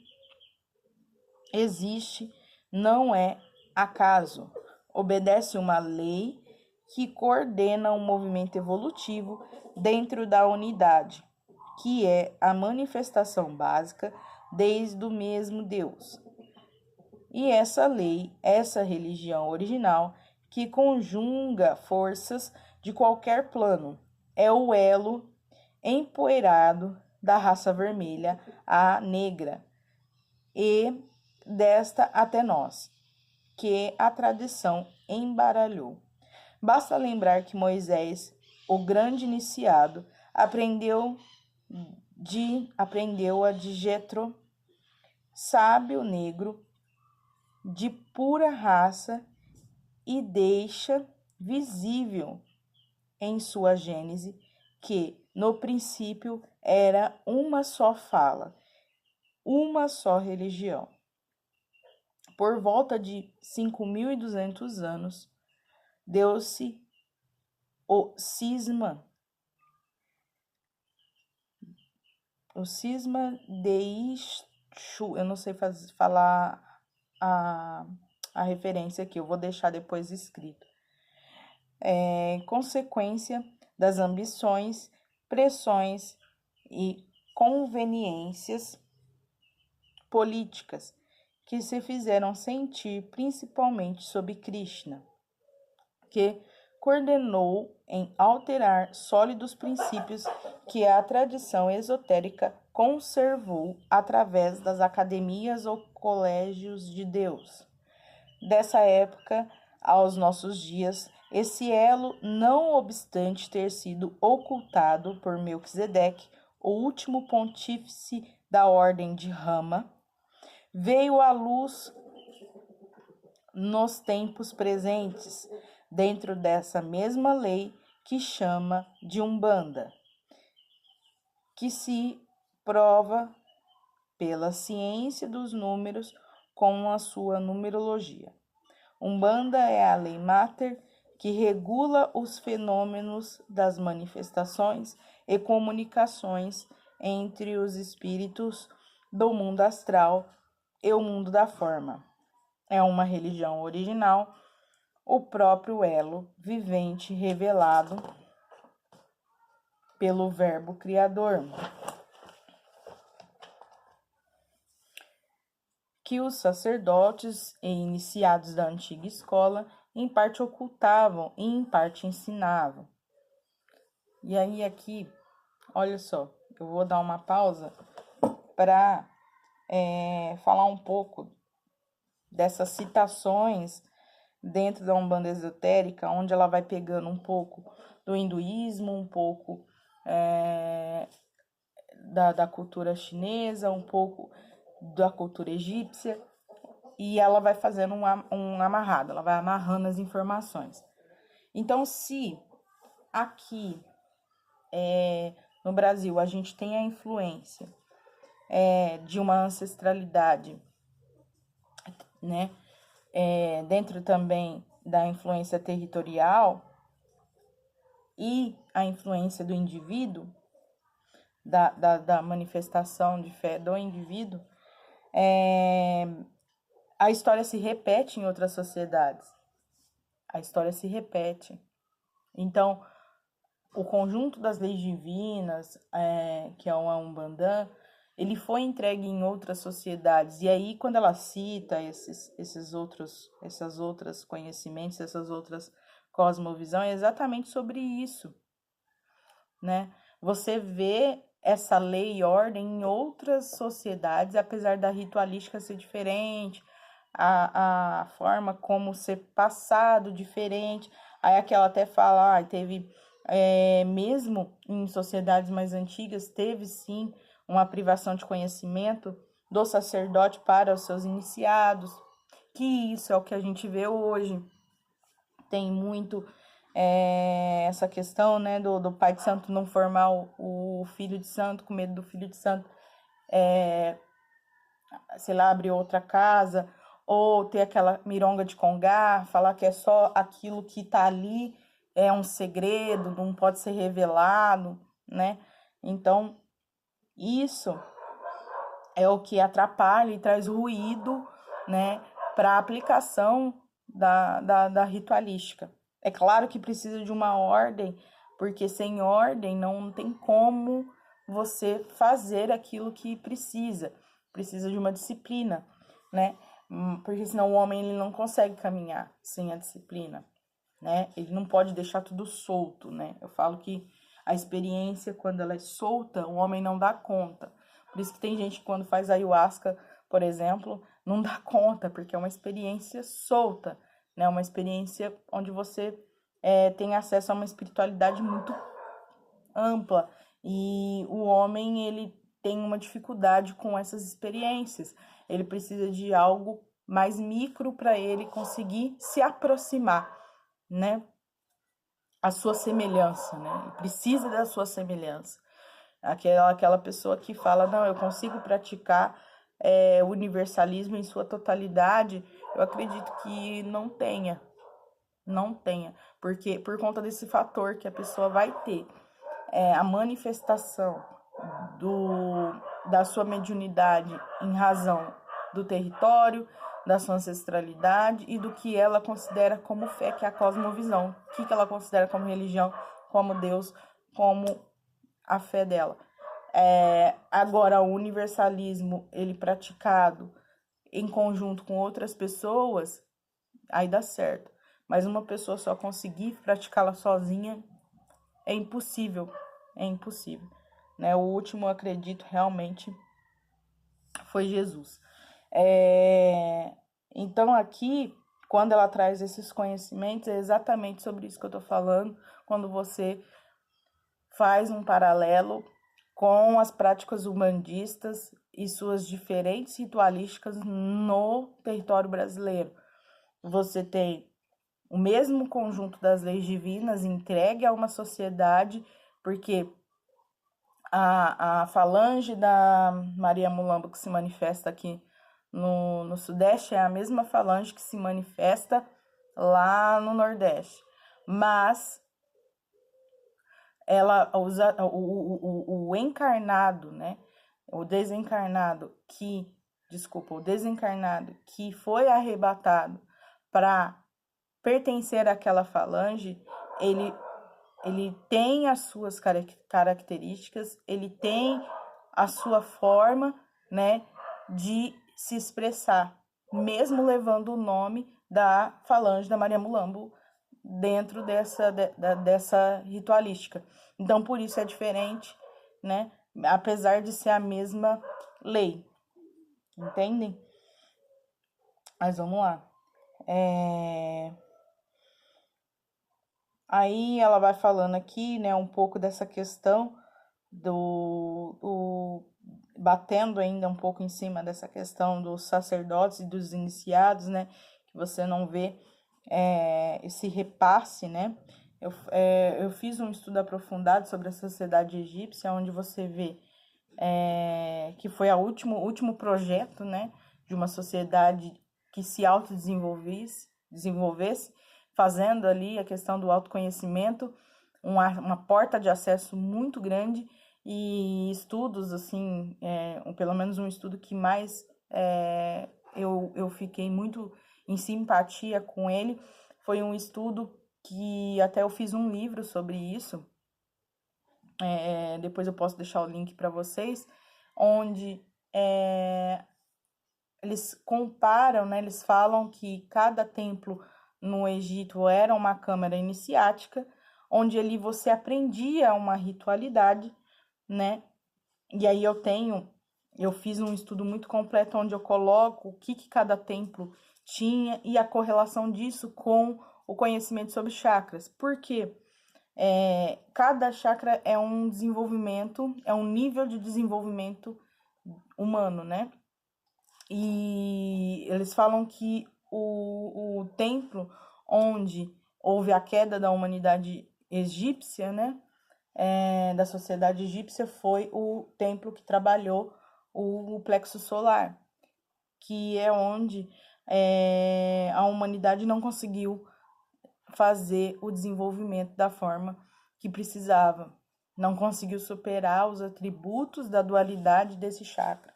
existe, não é acaso, obedece uma lei que coordena um movimento evolutivo dentro da unidade, que é a manifestação básica desde o mesmo Deus. E essa lei, essa religião original, que conjuga forças de qualquer plano, é o elo empoeirado da raça vermelha à negra, e desta até nós, que a tradição embaralhou. Basta lembrar que Moisés, o grande iniciado, aprendeu-a de Jetro, sábio negro de pura raça, e deixa visível em sua gênese que no princípio era uma só fala, uma só religião. Por volta de 5.200 anos, deu-se o cisma de Ischu. Eu não sei falar a referência aqui, eu vou deixar depois escrito. Consequência das ambições, pressões e conveniências políticas que se fizeram sentir principalmente sob Krishna, que coordenou em alterar sólidos princípios que a tradição esotérica conservou através das academias ou colégios de Deus. Dessa época aos nossos dias, esse elo, não obstante ter sido ocultado por Melquisedeque, o último pontífice da ordem de Rama, veio à luz nos tempos presentes, dentro dessa mesma lei que chama de Umbanda, que se prova pela ciência dos números com a sua numerologia. Umbanda é a lei máter que regula os fenômenos das manifestações e comunicações entre os espíritos do mundo astral e o mundo da forma. É uma religião original, o próprio elo vivente revelado pelo Verbo Criador, que os sacerdotes e iniciados da antiga escola em parte ocultavam e em parte ensinavam. E aí aqui, olha só, eu vou dar uma pausa para falar um pouco dessas citações dentro da Umbanda esotérica, onde ela vai pegando um pouco do hinduísmo, um pouco da cultura chinesa, um pouco da cultura egípcia, e ela vai fazendo um amarrado, ela vai amarrando as informações. Então, se aqui no Brasil a gente tem a influência de uma ancestralidade, né, dentro também da influência territorial e a influência do indivíduo, da manifestação de fé do indivíduo, a história se repete em outras sociedades. A história se repete. Então, o conjunto das leis divinas, que é uma Umbanda, ele foi entregue em outras sociedades. E aí, quando ela cita essas outras conhecimentos, essas outras cosmovisões, é exatamente sobre isso, né? Você vê essa lei e ordem em outras sociedades, apesar da ritualística ser diferente, a forma como ser passado diferente. Aí aquela até fala, teve, mesmo em sociedades mais antigas, teve sim uma privação de conhecimento do sacerdote para os seus iniciados, que isso é o que a gente vê hoje. Tem muito essa questão, né, do pai de santo não formar o filho de santo, com medo do filho de santo, sei lá, abrir outra casa, ou ter aquela mironga de congar, falar que é só aquilo que tá ali, é um segredo, não pode ser revelado, né? Então, isso é o que atrapalha e traz ruído, né, para a aplicação da ritualística. É claro que precisa de uma ordem, porque sem ordem não tem como você fazer aquilo que precisa. Precisa de uma disciplina, né? Porque senão o homem ele não consegue caminhar sem a disciplina, né? Ele não pode deixar tudo solto, né? Eu falo que a experiência, quando ela é solta, o homem não dá conta. Por isso que tem gente que quando faz ayahuasca, por exemplo, não dá conta, porque é uma experiência solta, né? Uma experiência onde você tem acesso a uma espiritualidade muito ampla. E o homem, ele tem uma dificuldade com essas experiências. Ele precisa de algo mais micro para ele conseguir se aproximar, né? A sua semelhança, né? Ele precisa da sua semelhança. Aquela pessoa que fala, não, eu consigo praticar o universalismo em sua totalidade, eu acredito que não tenha, porque por conta desse fator que a pessoa vai ter, a manifestação da sua mediunidade em razão do território, da sua ancestralidade e do que ela considera como fé, que é a cosmovisão, o que ela considera como religião, como Deus, como a fé dela. Agora, o universalismo, ele praticado em conjunto com outras pessoas, aí dá certo. Mas uma pessoa só conseguir praticá-la sozinha é impossível. É impossível. Né? O último, eu acredito, realmente foi Jesus. Então, aqui, quando ela traz esses conhecimentos, é exatamente sobre isso que eu estou falando, quando você faz um paralelo com as práticas umbandistas e suas diferentes ritualísticas no território brasileiro. Você tem o mesmo conjunto das leis divinas entregue a uma sociedade, porque a falange da Maria Mulambo que se manifesta aqui no Sudeste é a mesma falange que se manifesta lá no Nordeste. Mas ela usa o encarnado, né? O desencarnado que foi arrebatado para pertencer àquela falange, ele tem as suas características, ele tem a sua forma, né, de se expressar, mesmo levando o nome da falange da Maria Mulambo dentro dessa ritualística. Então, por isso é diferente, né, apesar de ser a mesma lei, entendem? Mas vamos lá. Aí ela vai falando aqui, né, um pouco dessa questão batendo ainda um pouco em cima dessa questão dos sacerdotes e dos iniciados, né, que você não vê esse repasse, né. Eu fiz um estudo aprofundado sobre a sociedade egípcia, onde você vê que foi o último projeto, né, de uma sociedade que se autodesenvolvesse, fazendo ali a questão do autoconhecimento, uma porta de acesso muito grande, e estudos, assim, pelo menos um estudo que mais eu fiquei muito em simpatia com ele, foi um estudo que até eu fiz um livro sobre isso, depois eu posso deixar o link para vocês, onde eles comparam, né? Eles falam que cada templo no Egito era uma câmara iniciática, onde ali você aprendia uma ritualidade, né? E aí eu fiz um estudo muito completo onde eu coloco o que cada templo tinha e a correlação disso com o conhecimento sobre chakras. Por quê? Cada chakra é um desenvolvimento, é um nível de desenvolvimento humano, né? E eles falam que o templo onde houve a queda da humanidade egípcia, né? Da sociedade egípcia foi o templo que trabalhou o plexo solar, que é onde a humanidade não conseguiu fazer o desenvolvimento da forma que precisava, não conseguiu superar os atributos da dualidade desse chakra,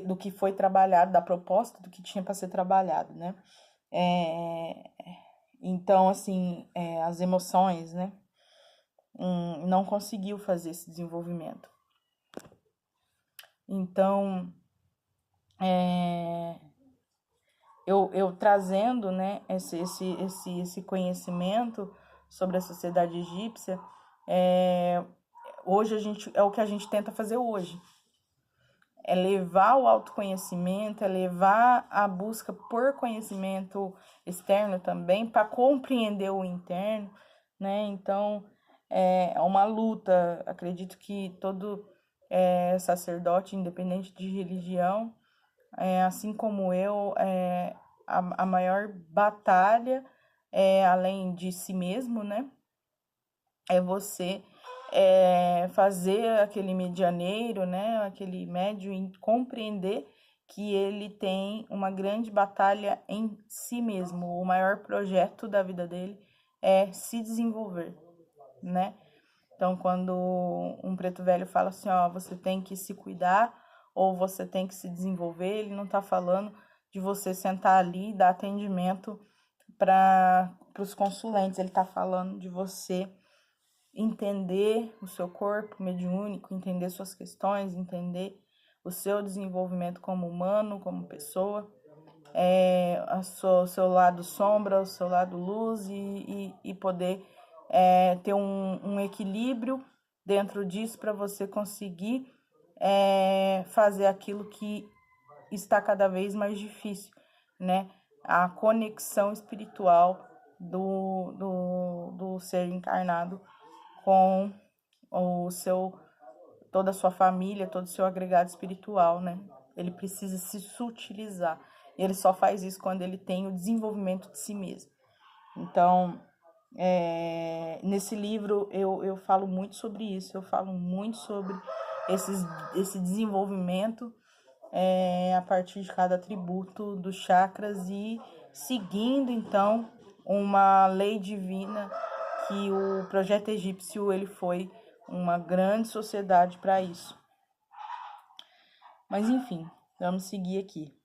do que foi trabalhado, da proposta do que tinha para ser trabalhado, né? Então, assim, as emoções, né? Não conseguiu fazer esse desenvolvimento. Então, eu trazendo, né, esse conhecimento sobre a sociedade egípcia, hoje é o que a gente tenta fazer hoje. É levar o autoconhecimento, é levar a busca por conhecimento externo também, para compreender o interno, né? Então, é uma luta. Acredito que todo sacerdote, independente de religião, assim como eu, a maior batalha, além de si mesmo, né? É você fazer aquele medianeiro, né? Aquele médio, compreender que ele tem uma grande batalha em si mesmo. O maior projeto da vida dele é se desenvolver, né? Então, quando um preto velho fala assim, ó, você tem que se cuidar ou você tem que se desenvolver, ele não tá falando de você sentar ali e dar atendimento para os consulentes, ele tá falando de você entender o seu corpo mediúnico, entender suas questões, entender o seu desenvolvimento como humano, como pessoa, o seu lado sombra, o seu lado luz e poder ter um equilíbrio dentro disso para você conseguir fazer aquilo que está cada vez mais difícil, né? A conexão espiritual do ser encarnado com toda a sua família, todo o seu agregado espiritual, né? Ele precisa se sutilizar. E ele só faz isso quando ele tem o desenvolvimento de si mesmo. Então, nesse livro eu falo muito sobre isso, eu falo muito sobre esse desenvolvimento a partir de cada atributo dos chakras e seguindo, então, uma lei divina que o projeto egípcio ele foi uma grande sociedade para isso. Mas, enfim, vamos seguir aqui.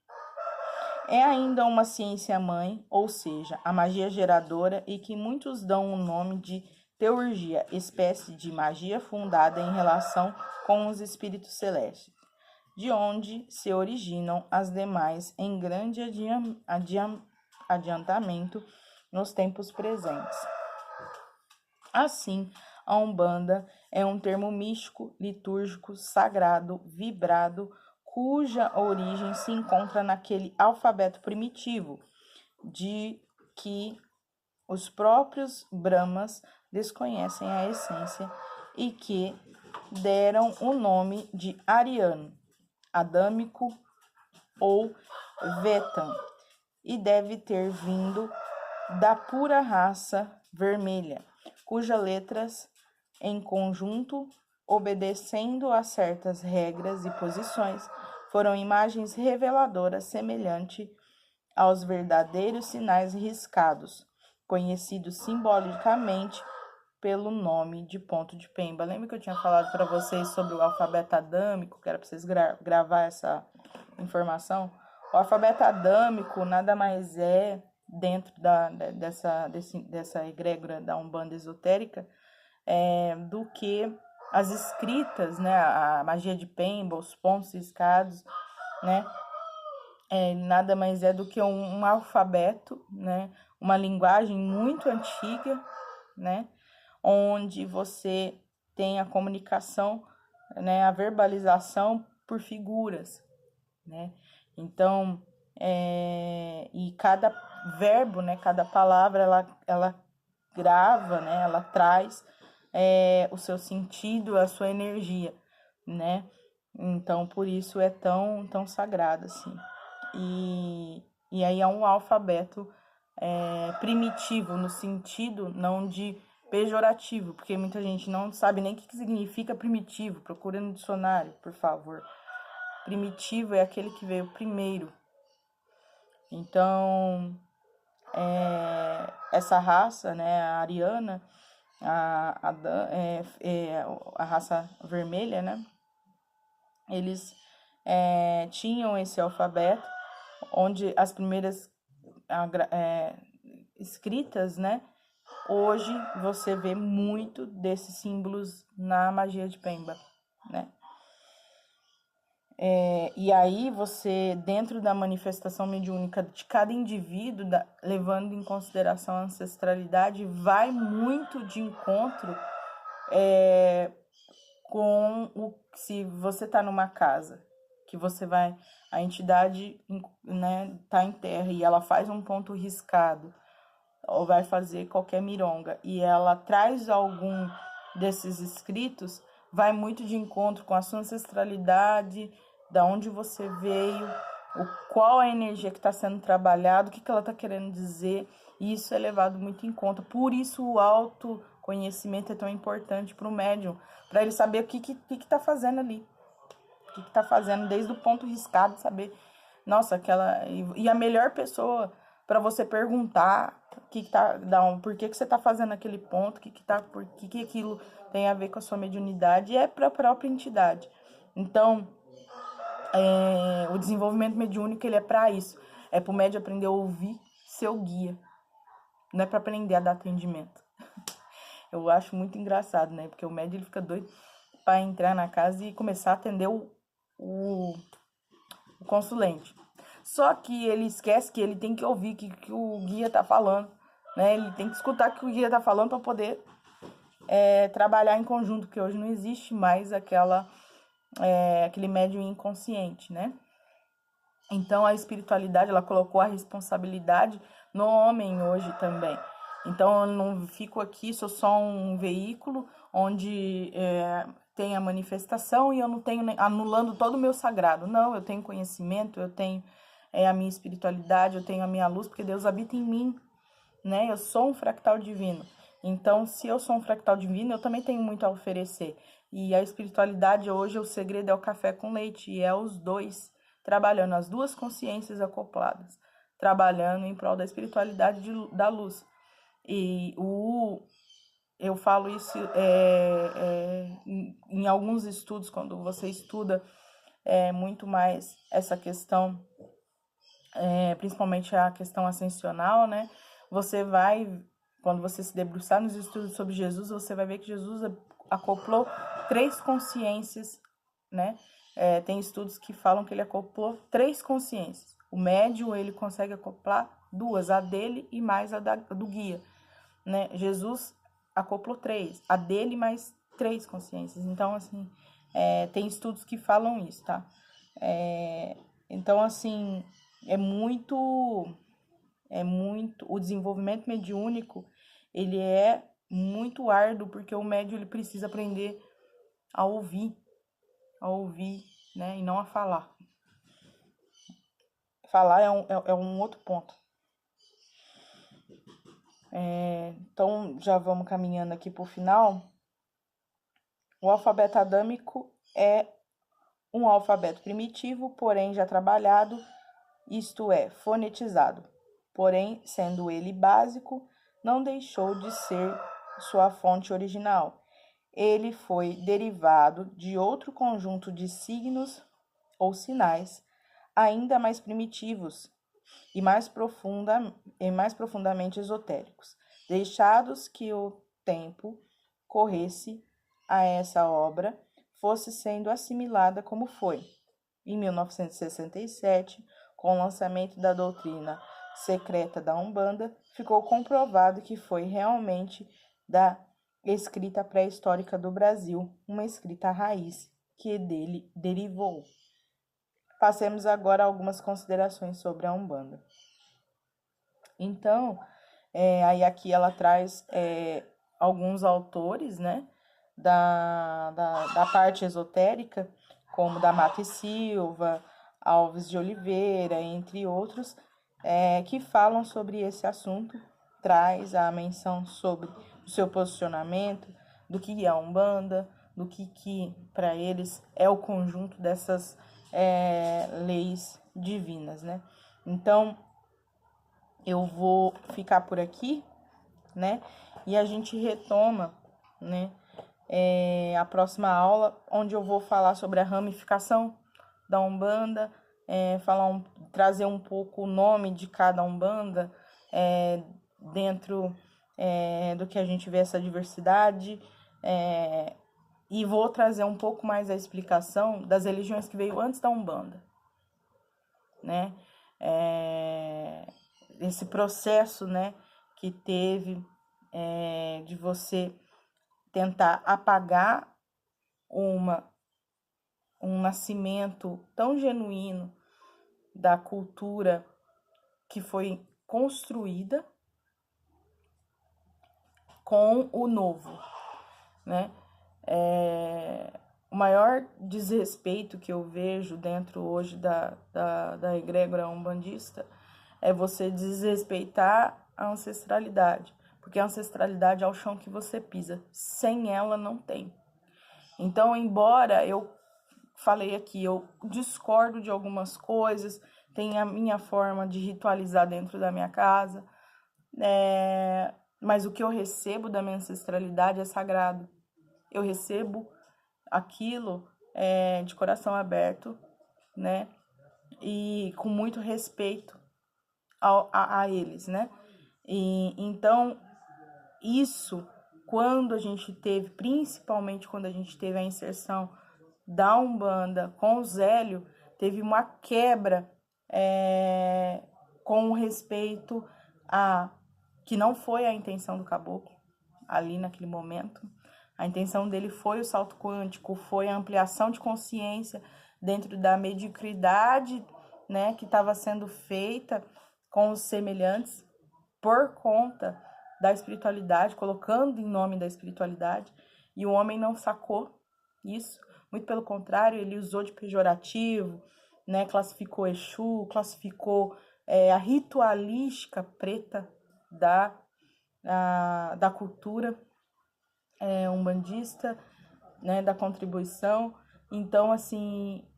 É ainda uma ciência-mãe, ou seja, a magia geradora, e que muitos dão o nome de teurgia, espécie de magia fundada em relação com os espíritos celestes, de onde se originam as demais em grande adiantamento nos tempos presentes. Assim, a Umbanda é um termo místico, litúrgico, sagrado, vibrado, cuja origem se encontra naquele alfabeto primitivo, de que os próprios Brahmas desconhecem a essência e que deram o nome de ariano, adâmico ou Vetan, e deve ter vindo da pura raça vermelha, cujas letras, em conjunto, obedecendo a certas regras e posições, foram imagens reveladoras semelhante aos verdadeiros sinais riscados, conhecidos simbolicamente pelo nome de ponto de pemba. Lembra que eu tinha falado para vocês sobre o alfabeto adâmico, que era para vocês gravar essa informação? O alfabeto adâmico nada mais é, dentro dessa egrégora da Umbanda esotérica, do que as escritas, né, a magia de Pemba, os pontos riscados, né, nada mais é do que um alfabeto, né, uma linguagem muito antiga, né, onde você tem a comunicação, né, a verbalização por figuras, né, então, e cada verbo, né, cada palavra, ela grava, né, ela traz o seu sentido, a sua energia, né, então por isso é tão sagrado, assim. E aí é um alfabeto primitivo, no sentido não de pejorativo, porque muita gente não sabe nem o que significa primitivo. Procura no dicionário, por favor. Primitivo é aquele que veio primeiro. Então, essa raça, né, a ariana, a raça vermelha, né, eles tinham esse alfabeto, onde as primeiras escritas, né, hoje você vê muito desses símbolos na magia de Pemba, né? E aí você, dentro da manifestação mediúnica de cada indivíduo, levando em consideração a ancestralidade, vai muito de encontro com se você está numa casa, que você vai, a entidade, né, tá em terra e ela faz um ponto riscado, ou vai fazer qualquer mironga, e ela traz algum desses escritos, vai muito de encontro com a sua ancestralidade, da onde você veio, qual a energia que está sendo trabalhada, o que ela está querendo dizer, e isso é levado muito em conta. Por isso o autoconhecimento é tão importante para o médium, para ele saber o que está fazendo ali, o que está fazendo, desde o ponto riscado, saber, nossa, e a melhor pessoa para você perguntar por que você está fazendo aquele ponto, por que aquilo tem a ver com a sua mediunidade, é para a própria entidade. Então, o desenvolvimento mediúnico, ele é para isso, é para o médium aprender a ouvir seu guia, não é para aprender a dar atendimento. Eu acho muito engraçado, né, porque o médium ele fica doido para entrar na casa e começar a atender o consulente. Só que ele esquece que ele tem que ouvir o que o guia tá falando, né? Ele tem que escutar o que o guia tá falando para poder trabalhar em conjunto, porque hoje não existe mais aquele médium inconsciente, né? Então, a espiritualidade, ela colocou a responsabilidade no homem hoje também. Então, eu não fico aqui, sou só um veículo onde tem a manifestação e eu não tenho anulando todo o meu sagrado. Não, eu tenho conhecimento, eu tenho a minha espiritualidade, eu tenho a minha luz, porque Deus habita em mim, né? Eu sou um fractal divino. Então, se eu sou um fractal divino, eu também tenho muito a oferecer. E a espiritualidade hoje, o segredo é o café com leite, e é os dois trabalhando, as duas consciências acopladas, trabalhando em prol da espiritualidade da luz. E eu falo isso em alguns estudos, quando você estuda muito mais essa questão, principalmente a questão ascensional, né? Você vai, quando você se debruçar nos estudos sobre Jesus, você vai ver que Jesus acoplou 3 consciências, né? Tem estudos que falam que ele acoplou 3 consciências. O médium, ele consegue acoplar 2, a dele e mais a do guia, né? Jesus acoplou 3, a dele mais 3 consciências. Então, assim, tem estudos que falam isso, tá? Então, assim, o desenvolvimento mediúnico, ele é muito árduo, porque o médium, ele precisa aprender a ouvir, né, e não a falar. Falar é um outro ponto. Então, já vamos caminhando aqui para o final. O alfabeto adâmico é um alfabeto primitivo, porém já trabalhado, isto é, fonetizado. Porém, sendo ele básico, não deixou de ser sua fonte original. Ele foi derivado de outro conjunto de signos ou sinais, ainda mais primitivos e mais profundamente esotéricos, deixados que o tempo corresse a essa obra fosse sendo assimilada como foi. Em 1967, com o lançamento da doutrina secreta da Umbanda, ficou comprovado que foi realmente da escrita pré-histórica do Brasil, uma escrita raiz que dele derivou. Passemos agora a algumas considerações sobre a Umbanda. Então, aí aqui ela traz alguns autores, né, da parte esotérica, como da Mata e Silva, Alves de Oliveira, entre outros, que falam sobre esse assunto, traz a menção sobre o seu posicionamento, do que é a Umbanda, do que para eles é o conjunto dessas leis divinas, né? Então, eu vou ficar por aqui, né? E a gente retoma, né? A próxima aula, onde eu vou falar sobre a ramificação da Umbanda, trazer um pouco o nome de cada Umbanda, dentro do que a gente vê essa diversidade, e vou trazer um pouco mais a explicação das religiões que veio antes da Umbanda, né? Esse processo, né, que teve de você tentar apagar um nascimento tão genuíno da cultura que foi construída com o novo, né? O maior desrespeito que eu vejo dentro hoje da egrégora umbandista é você desrespeitar a ancestralidade, porque a ancestralidade é o chão que você pisa, sem ela não tem. Então, embora eu falei aqui, eu discordo de algumas coisas, tem a minha forma de ritualizar dentro da minha casa, mas o que eu recebo da minha ancestralidade é sagrado. Eu recebo aquilo de coração aberto, né? E com muito respeito a eles, né? E então, isso, principalmente quando a gente teve a inserção da Umbanda com o Zélio, teve uma quebra com respeito a que não foi a intenção do caboclo ali naquele momento. A intenção dele foi o salto quântico, foi a ampliação de consciência dentro da mediocridade, né, que estava sendo feita com os semelhantes por conta da espiritualidade, colocando em nome da espiritualidade, e o homem não sacou isso, muito pelo contrário, ele usou de pejorativo, né, classificou Exu, classificou a ritualística preta da cultura umbandista, né, da contribuição. Então, assim,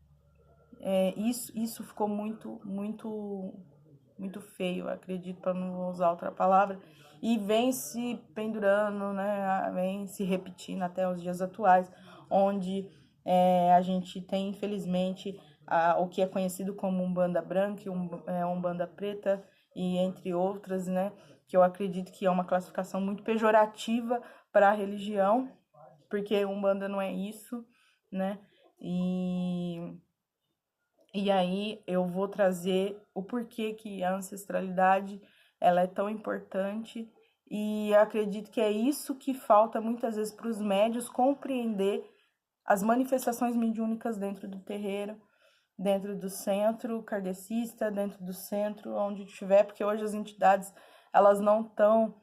isso ficou muito, muito, muito feio, acredito, para não usar outra palavra, e vem se pendurando, né, vem se repetindo até os dias atuais, onde a gente tem, infelizmente, o que é conhecido como Umbanda branca e Umbanda preta, e entre outras, né, que eu acredito que é uma classificação muito pejorativa para a religião, porque Umbanda não é isso, né, e aí eu vou trazer o porquê que a ancestralidade ela é tão importante, e acredito que é isso que falta muitas vezes para os médios compreender as manifestações mediúnicas dentro do terreiro, dentro do centro kardecista, dentro do centro onde estiver, porque hoje as entidades elas não estão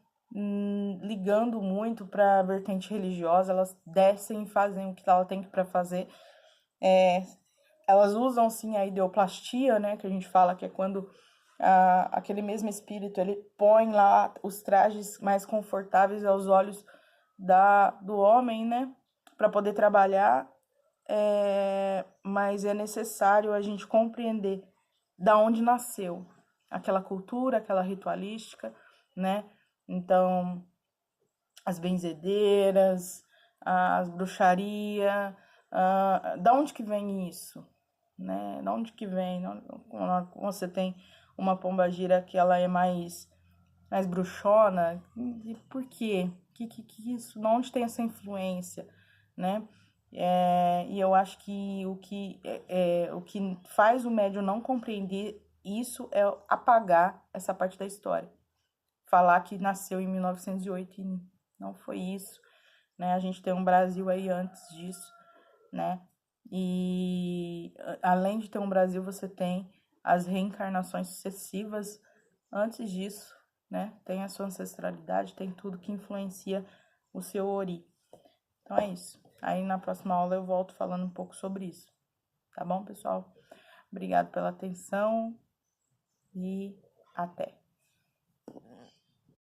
ligando muito para a vertente religiosa, elas descem e fazem o que ela tem para fazer. Elas usam sim a ideoplastia, né, que a gente fala que é quando aquele mesmo espírito ele põe lá os trajes mais confortáveis aos olhos do homem, né, para poder trabalhar, mas é necessário a gente compreender da onde nasceu aquela cultura, aquela ritualística, né? Então, as benzedeiras, as bruxaria, da onde que vem isso, né? Da onde que vem? Você tem uma pombagira que ela é mais bruxona, e por quê? Que isso? De onde tem essa influência? né? E eu acho que o que faz o médium não compreender isso é apagar essa parte da história. Falar que nasceu em 1908 e não foi isso, né? A gente tem um Brasil aí antes disso, né? E além de ter um Brasil, você tem as reencarnações sucessivas antes disso, né? Tem a sua ancestralidade, tem tudo que influencia o seu ori. Então é isso. Aí na próxima aula eu volto falando um pouco sobre isso. Tá bom, pessoal? Obrigado pela atenção e até.